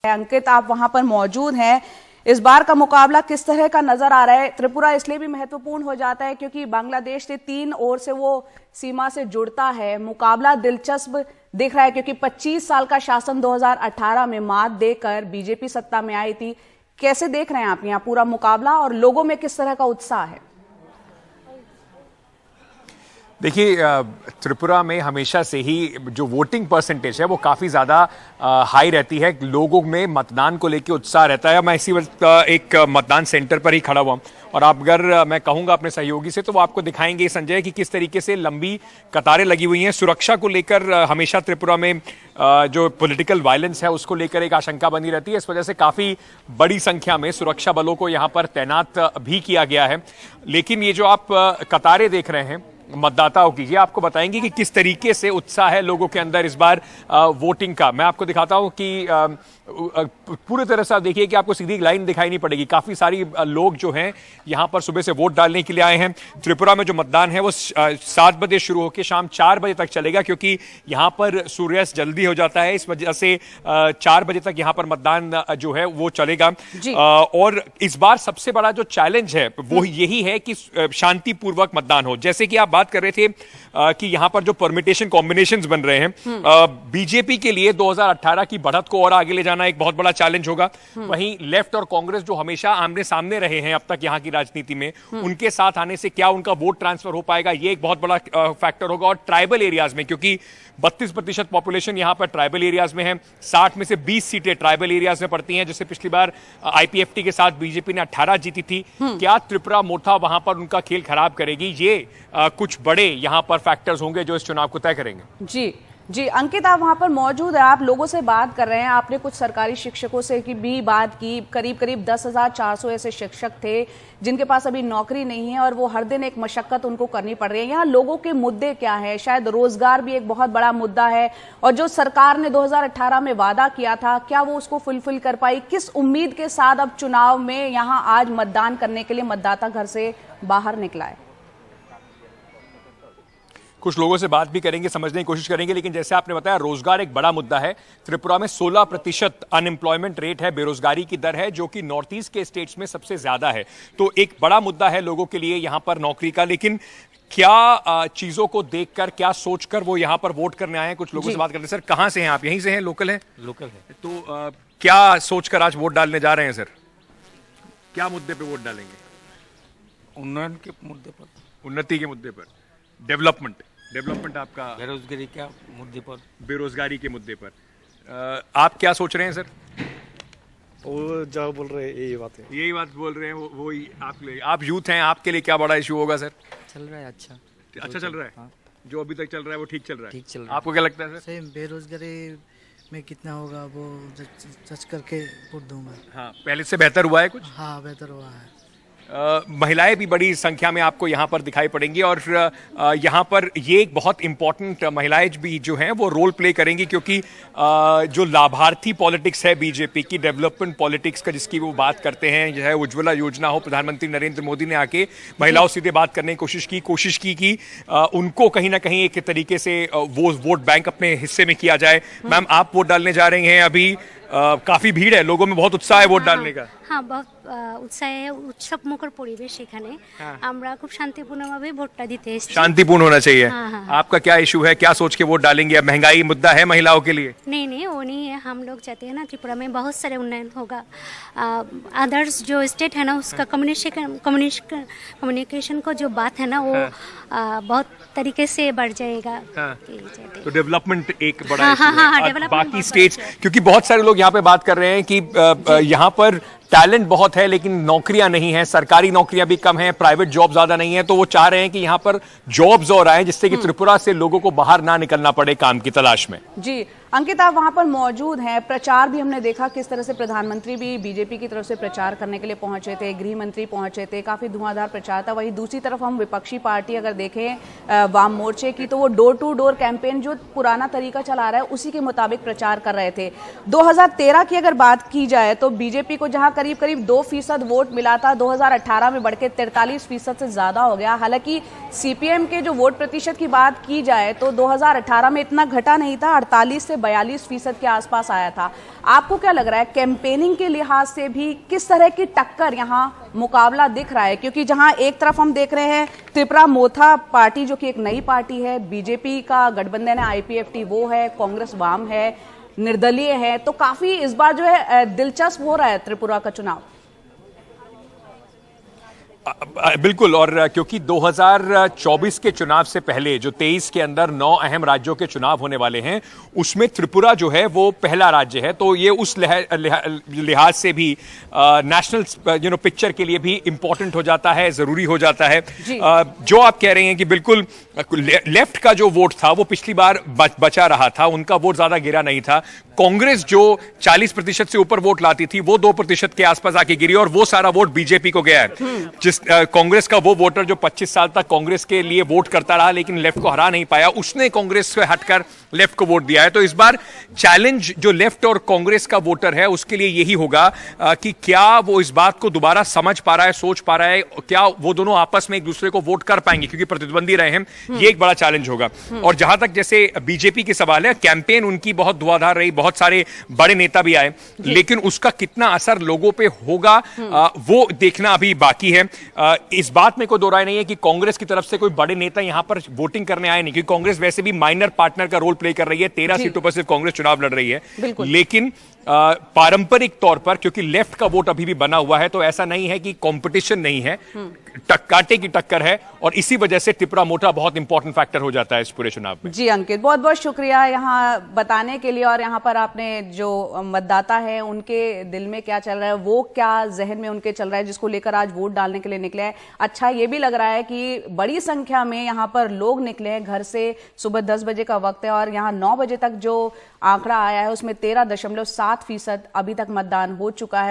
अंकित, आप वहां पर मौजूद हैं। इस बार का मुकाबला किस तरह का नजर आ रहा है? त्रिपुरा इसलिए भी महत्वपूर्ण हो जाता है क्योंकि बांग्लादेश से 3 ओर से वो सीमा से जुड़ता है। मुकाबला दिलचस्प दिख रहा है क्योंकि 25 साल का शासन 2018 में मात देकर बीजेपी सत्ता में आई थी। कैसे देख रहे हैं आप यहाँ पूरा मुकाबला और लोगों में किस तरह का उत्साह है? देखिए, त्रिपुरा में हमेशा से ही जो वोटिंग परसेंटेज है वो काफ़ी ज़्यादा हाई रहती है। लोगों में मतदान को लेकर उत्साह रहता है। मैं इसी वक्त एक मतदान सेंटर पर ही खड़ा हुआ हूँ और आप अगर मैं कहूँगा अपने सहयोगी से तो वो आपको दिखाएंगे संजय कि किस तरीके से लंबी कतारें लगी हुई हैं। सुरक्षा को लेकर हमेशा त्रिपुरा में जो पॉलिटिकल वायलेंस है उसको लेकर एक आशंका बनी रहती है। इस वजह से काफ़ी बड़ी संख्या में सुरक्षा बलों को यहाँ पर तैनात भी किया गया है। लेकिन ये जो आप कतारें देख रहे हैं मतदाताओं की, ये आपको बताएंगे कि किस तरीके से उत्साह है लोगों के अंदर इस बार वोटिंग का। मैं आपको दिखाता हूं कि पूरी तरह से आप देखिए कि आपको सीधी लाइन दिखाई नहीं पड़ेगी। काफी सारी लोग जो हैं यहां पर सुबह से वोट डालने के लिए आए हैं। त्रिपुरा में जो मतदान है वो 7 बजे शुरू होकर शाम 4 बजे तक चलेगा क्योंकि यहां पर सूर्यास्त जल्दी हो जाता है। इस वजह से 4 बजे तक यहां पर मतदान जो है वो चलेगा। और इस बार सबसे बड़ा जो चैलेंज है वो यही है कि शांतिपूर्वक मतदान हो। जैसे कि आप बात कर रहे थे कि यहां पर जो परमिटेशन कॉम्बिनेशंस बन रहे हैं, बीजेपी के लिए 2018 की बढ़त को और आगे ले जाना एक बहुत बड़ा चैलेंज होगा। वहीं लेफ्ट और कांग्रेस जो हमेशा आमने सामने रहे हैं अब तक यहां की राजनीति में, उनके साथ आने से क्या उनका वोट ट्रांसफर हो पाएगा, ये एक बहुत बड़ा फैक्टर होगा। और ट्राइबल एरियाज में, क्योंकि 32% पॉपुलेशन यहां पर ट्राइबल एरियाज में है, 60 में से 20 सीटें ट्राइबल एरियाज में पड़ती हैं, जैसे पिछली बार आईपीएफटी के साथ बीजेपी ने 18 जीती थी। क्या त्रिपुरा मोथा वहां पर उनका खेल खराब करेगी? ये कुछ बड़े यहां पर फैक्टर्स होंगे जो इस चुनाव को तय करेंगे। जी अंकित, आप वहां पर मौजूद हैं, आप लोगों से बात कर रहे हैं। आपने कुछ सरकारी शिक्षकों से भी बात की। करीब 10,400 ऐसे शिक्षक थे जिनके पास अभी नौकरी नहीं है और वो हर दिन एक मशक्कत उनको करनी पड़ रही है। यहाँ लोगों के मुद्दे क्या है? शायद रोजगार भी एक बहुत बड़ा मुद्दा है और जो सरकार ने 2018 में वादा किया था, क्या वो उसको फुलफिल कर पाई? किस उम्मीद के साथ अब चुनाव में यहाँ आज मतदान करने के लिए मतदाता घर से बाहर निकला है? कुछ लोगों से बात भी करेंगे, समझने की कोशिश करेंगे। लेकिन जैसे आपने बताया, रोजगार एक बड़ा मुद्दा है। त्रिपुरा में 16% अनएम्प्लॉयमेंट रेट है, बेरोजगारी की दर है, जो कि नॉर्थ ईस्ट के स्टेट्स में सबसे ज्यादा है। तो एक बड़ा मुद्दा है लोगों के लिए यहां पर नौकरी का। लेकिन क्या चीजों को देखकर, क्या सोचकर वो यहां पर वोट करने आए हैं? कुछ लोगों से बात करते हैं। सर, कहां से हैं आप? यहीं से हैं? लोकल है? लोकल है। तो क्या सोचकर आज वोट डालने जा रहे हैं? सर, क्या मुद्दे पे वोट डालेंगे? उन्नयन के मुद्दे पर, उन्नति के मुद्दे पर, डेवलपमेंट आपका, बेरोजगारी के मुद्दे पर, बेरोजगारी के मुद्दे पर। आप क्या सोच रहे हैं सर? वो जो बोल रहे हैं यही बात है। यही बात बोल रहे हैं वो आप यूथ हैं, आपके लिए क्या बड़ा इशू होगा सर? चल रहा है अच्छा चल रहा है। हाँ। जो अभी तक चल रहा है वो ठीक चल रहा है? ठीक चल रहा है। आपको क्या लगता है सर? सेम बेरोजगारी में कितना होगा वो सच करके वोट दूंगा। हाँ, पहले से बेहतर हुआ है कुछ? हाँ, बेहतर हुआ है। महिलाएं भी बड़ी संख्या में आपको यहाँ पर दिखाई पड़ेंगी और यहाँ पर ये एक बहुत इंपॉर्टेंट महिलाएं भी जो हैं वो रोल प्ले करेंगी, क्योंकि जो लाभार्थी पॉलिटिक्स है बीजेपी की, डेवलपमेंट पॉलिटिक्स का जिसकी वो बात करते हैं, जो है उज्ज्वला योजना हो, प्रधानमंत्री नरेंद्र मोदी ने आके महिलाओं से सीधे बात करने की कोशिश की कि उनको कहीं ना कहीं एक तरीके से वो वोट बैंक अपने हिस्से में किया जाए। मैम, आप वोट डालने जा रही हैं, अभी काफी भीड़ है, लोगों में बहुत उत्साह है वोट डालने का। हाँ, बहुत उत्साह है, उत्सव मुखर পরিবেশ এখানে। আমরা খুব শান্তিপূর্ণভাবে ভোটটা দিতে এসেছি। शांतिपूर्ण होना चाहिए। हाँ। आपका क्या इशू है, क्या सोच के वोट डालेंगे? अब महंगाई मुद्दा है महिलाओं के लिए? नहीं, वो नहीं है। हम लोग चाहते हैं ना त्रिपुरा में बहुत सारे उन्नयन होगा। अदर्स जो स्टेट है ना उसका कम्युनिकेशन को जो बात है ना वो बहुत तरीके से बढ़ जाएगा। तो डेवलपमेंट एक बड़ा इशू हाँ, है। बाकी स्टेट्स, क्योंकि बहुत सारे लोग यहाँ पे बात कर रहे हैं कि यहाँ पर टैलेंट बहुत है लेकिन नौकरियां नहीं है, सरकारी नौकरियां भी कम है, प्राइवेट जॉब ज्यादा नहीं है। तो वो चाह रहे हैं कि यहाँ पर जॉब्स और आए जिससे कि त्रिपुरा से लोगों को बाहर ना निकलना पड़े काम की तलाश में। जी अंकित, आप वहां पर मौजूद हैं। प्रचार भी हमने देखा किस तरह से प्रधानमंत्री भी बीजेपी की तरफ से प्रचार करने के लिए पहुंचे थे, गृह मंत्री पहुंचे थे, काफी धुआंधार प्रचार था। वहीं दूसरी तरफ हम विपक्षी पार्टी अगर देखें वाम मोर्चे की, तो वो डोर टू डोर कैंपेन जो पुराना तरीका चला रहा है उसी के मुताबिक प्रचार कर रहे थे। 2013 की अगर बात की जाए तो बीजेपी को जहां करीब 2% वोट मिला था, 2018 में बढ़ के 43% से ज्यादा हो गया। हालांकि सीपीएम के जो वोट प्रतिशत की बात की जाए तो 2018 में इतना घटा नहीं था, 48 से 42% के आसपास आया था। आपको क्या लग रहा है कैंपेनिंग के लिहाज से भी किस तरह की टक्कर यहाँ मुकाबला दिख रहा है? क्योंकि जहां एक तरफ हम देख रहे हैं त्रिपुरा मोथा पार्टी जो कि एक नई पार्टी है, बीजेपी का गठबंधन है, आईपीएफटी वो है, कांग्रेस वाम है, निर्दलीय है, तो काफी इस बार जो है दिलचस्प हो रहा है त्रिपुरा का चुनाव। बिल्कुल, और क्योंकि 2024 के चुनाव से पहले जो 23 के अंदर 9 अहम राज्यों के चुनाव होने वाले हैं, उसमें त्रिपुरा जो है वो पहला राज्य है, तो ये उस लिहाज से भी नेशनल पिक्चर के लिए भी इंपॉर्टेंट हो जाता है, जरूरी हो जाता है। जो आप कह रहे हैं कि बिल्कुल लेफ्ट का जो वोट था वो पिछली बार बचा रहा था, उनका वोट ज्यादा गिरा नहीं था। कांग्रेस जो 40% से ऊपर वोट लाती थी वो 2% के आसपास आके गिरी और वो सारा वोट बीजेपी को गया है। कांग्रेस का वो वोटर जो 25 साल तक कांग्रेस के लिए वोट करता रहा लेकिन लेफ्ट को हरा नहीं पाया, उसने कांग्रेस से हटकर लेफ्ट को वोट दिया है। तो इस बार चैलेंज जो लेफ्ट और कांग्रेस का वोटर है उसके लिए यही होगा कि क्या वो इस बात को दोबारा समझ पा रहा है, सोच पा रहा है, क्या वो दोनों आपस में एक दूसरे को वोट कर पाएंगे, क्योंकि प्रतिद्वंदी रहे हैं, ये एक बड़ा चैलेंज होगा। और जहां तक जैसे बीजेपी के सवाल है, कैंपेन उनकी बहुत धुआंधार रही, बहुत सारे बड़े नेता भी आए, लेकिन उसका कितना असर लोगों पे होगा वो देखना अभी बाकी है। इस बात में कोई दो राय नहीं है कि कांग्रेस की तरफ से कोई बड़े नेता यहां पर वोटिंग करने आए नहीं, क्योंकि कांग्रेस वैसे भी माइनर पार्टनर का रोल प्ले कर रही है। 13 सीटों पर सिर्फ कांग्रेस चुनाव लड़ रही है, लेकिन पारंपरिक तौर पर क्योंकि लेफ्ट का वोट अभी भी बना हुआ है, तो ऐसा नहीं है कि कंपटीशन नहीं है, कांटे की टक्कर है, और इसी वजह से त्रिपुरा मोटा बहुत इंपॉर्टेंट फैक्टर हो जाता है इस पूरे चुनाव में। जी अंकित, बहुत बहुत शुक्रिया यहाँ बताने के लिए, और यहाँ पर आपने जो मतदाता है उनके दिल में क्या चल रहा है, वो क्या जहन में उनके चल रहा है जिसको लेकर आज वोट डालने के लिए निकले हैं। अच्छा ये भी लग रहा है कि बड़ी संख्या में यहाँ पर लोग निकले हैं, घर से सुबह 10 बजे का वक्त है और यहाँ 9 बजे तक जो आंकड़ा आया है उसमें 13.7% अभी तक मतदान हो चुका है।